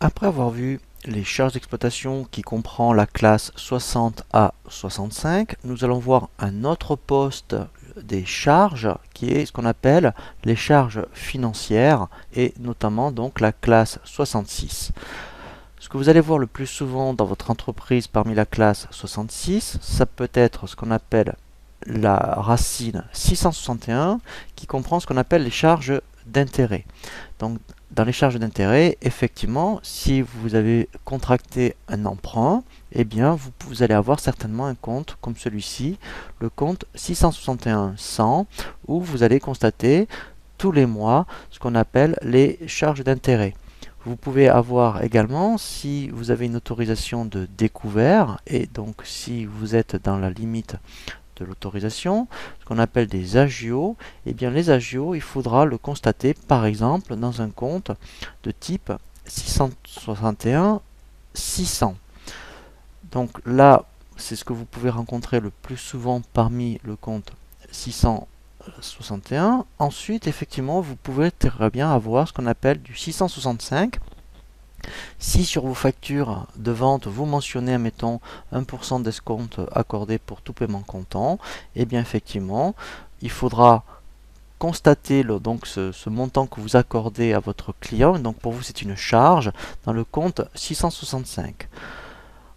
Après avoir vu les charges d'exploitation qui comprend la classe 60 à 65, nous allons voir un autre poste des charges qui est ce qu'on appelle les charges financières et notamment donc la classe 66. Ce que vous allez voir le plus souvent dans votre entreprise parmi la classe 66, ça peut être ce qu'on appelle la racine 661 qui comprend ce qu'on appelle les charges d'intérêt. Donc dans les charges d'intérêt, effectivement, si vous avez contracté un emprunt, eh bien vous allez avoir certainement un compte comme celui-ci, le compte 661-100, où vous allez constater tous les mois ce qu'on appelle les charges d'intérêt. Vous pouvez avoir également, si vous avez une autorisation de découvert, et donc si vous êtes dans la limite de l'autorisation, ce qu'on appelle des agios, et bien les agios, il faudra le constater par exemple dans un compte de type 661-600. Donc là, c'est ce que vous pouvez rencontrer le plus souvent parmi le compte 661. Ensuite, effectivement, vous pouvez très bien avoir ce qu'on appelle du 665. Si sur vos factures de vente, vous mentionnez, admettons, 1% d'escompte accordé pour tout paiement comptant, eh bien effectivement, il faudra constater donc ce montant que vous accordez à votre client. Donc pour vous, c'est une charge dans le compte 665.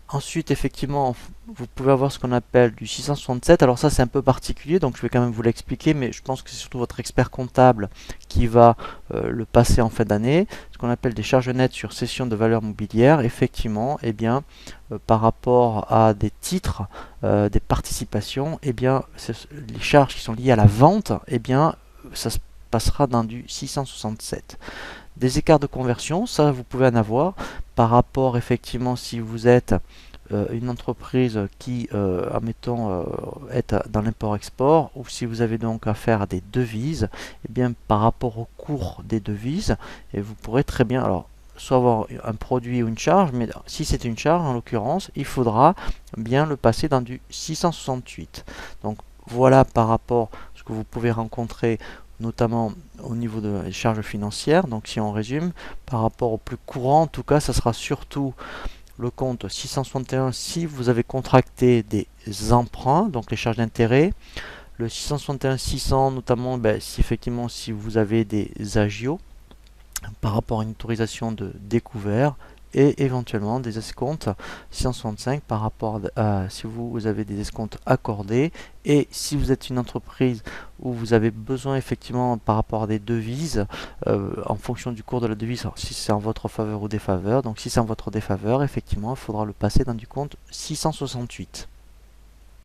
Ensuite, effectivement, vous pouvez avoir ce qu'on appelle du 667. Alors ça, c'est un peu particulier, donc je vais quand même vous l'expliquer, mais je pense que c'est surtout votre expert comptable qui va le passer en fin d'année. Ce qu'on appelle des charges nettes sur cession de valeur mobilière. Effectivement, eh bien, par rapport à des titres, des participations, eh bien, les charges qui sont liées à la vente, eh bien, ça se passera dans du 667. Des écarts de conversion, ça vous pouvez en avoir par rapport effectivement si vous êtes une entreprise qui, admettons, est dans l'import-export ou si vous avez donc affaire à des devises, et bien par rapport au cours des devises, et vous pourrez très bien, alors soit avoir un produit ou une charge, mais si c'est une charge en l'occurrence, il faudra bien le passer dans du 668. Donc voilà par rapport à ce que vous pouvez rencontrer notamment au niveau des charges financières. Donc si on résume, par rapport au plus courant, en tout cas, ça sera surtout le compte 661 si vous avez contracté des emprunts, donc les charges d'intérêt. Le 661-600 notamment si effectivement si vous avez des agios par rapport à une autorisation de découvert et éventuellement des escomptes 665 par rapport à si vous avez des escomptes accordés et si vous êtes une entreprise où vous avez besoin effectivement par rapport à des devises en fonction du cours de la devise, alors, si c'est en votre faveur ou défaveur, donc si c'est en votre défaveur effectivement il faudra le passer dans du compte 668.